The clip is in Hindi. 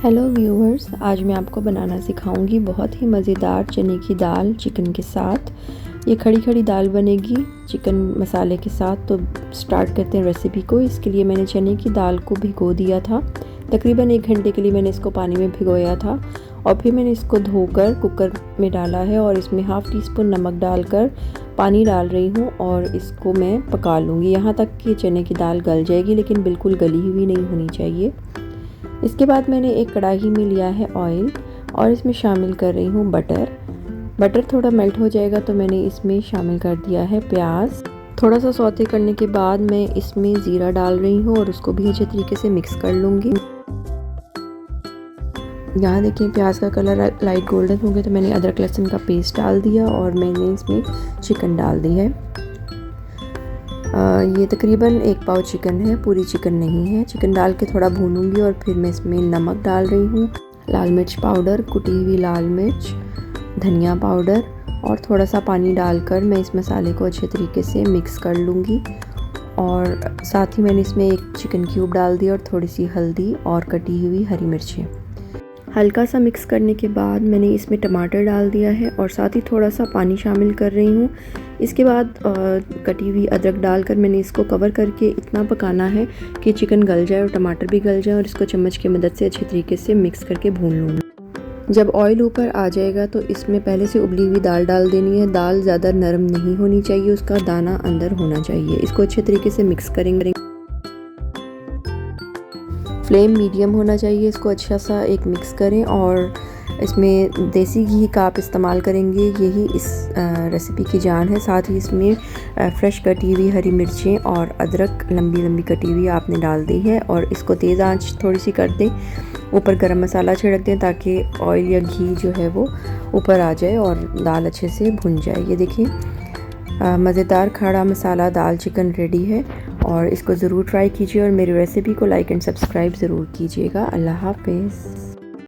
हेलो व्यूअर्स, आज मैं आपको बनाना सिखाऊंगी बहुत ही मज़ेदार चने की दाल चिकन के साथ। ये खड़ी खड़ी दाल बनेगी चिकन मसाले के साथ। तो स्टार्ट करते हैं रेसिपी को। इसके लिए मैंने चने की दाल को भिगो दिया था। तकरीबन 1 घंटे के लिए मैंने इसको पानी में भिगोया था और फिर मैंने इसको धोकर कुकर में डाला है और इसमें ½ टीस्पून नमक डालकर पानी डाल रही हूँ और इसको मैं पका लूँगी यहाँ तक कि चने की दाल गल जाएगी, लेकिन बिल्कुल गली हुई नहीं होनी चाहिए। इसके बाद मैंने एक कढ़ाई में लिया है ऑयल और इसमें शामिल कर रही हूँ बटर थोड़ा मेल्ट हो जाएगा तो मैंने इसमें शामिल कर दिया है प्याज। थोड़ा सा सौते करने के बाद मैं इसमें ज़ीरा डाल रही हूँ और उसको भी अच्छे तरीके से मिक्स कर लूँगी। यहाँ देखिए प्याज का कलर लाइट गोल्डन हो गया तो मैंने अदरक लहसुन का पेस्ट डाल दिया और मैंने इसमें चिकन डाल दी है। ये तकरीबन 1 पाव चिकन है, पूरी चिकन नहीं है। चिकन डाल के थोड़ा भूनूंगी और फिर मैं इसमें नमक डाल रही हूँ, लाल मिर्च पाउडर, कुटी हुई लाल मिर्च, धनिया पाउडर और थोड़ा सा पानी डालकर मैं इस मसाले को अच्छे तरीके से मिक्स कर लूँगी। और साथ ही मैंने इसमें एक चिकन क्यूब डाल दिया और थोड़ी सी हल्दी और कटी हुई हरी मिर्चें। हल्का सा मिक्स करने के बाद मैंने इसमें टमाटर डाल दिया है और साथ ही थोड़ा सा पानी शामिल कर रही हूँ। इसके बाद कटी हुई अदरक डालकर मैंने इसको कवर करके इतना पकाना है कि चिकन गल जाए और टमाटर भी गल जाए और इसको चम्मच की मदद से अच्छे तरीके से मिक्स करके भून लूँगी। जब ऑयल ऊपर आ जाएगा तो इसमें पहले से उबली हुई दाल डाल देनी है। दाल ज़्यादा नरम नहीं होनी चाहिए, उसका दाना अंदर होना चाहिए। इसको अच्छे तरीके से मिक्स करेंगे। फ्लेम मीडियम होना चाहिए। इसको अच्छा सा एक मिक्स करें और इसमें देसी घी का आप इस्तेमाल करेंगे, यही इस रेसिपी की जान है। साथ ही इसमें फ्रेश कटी हुई हरी मिर्चें और अदरक लंबी लंबी कटी हुई आपने डाल दी है और इसको तेज़ आंच थोड़ी सी कर दें। ऊपर गरम मसाला छिड़क दें ताकि ऑयल या घी जो है वो ऊपर आ जाए और दाल अच्छे से भुन जाए। ये देखिए मज़ेदार खड़ा मसाला दाल चिकन रेडी है और इसको ज़रूर ट्राई कीजिए और मेरी रेसिपी को लाइक एंड सब्सक्राइब ज़रूर कीजिएगा। अल्लाह हाफ़िज़।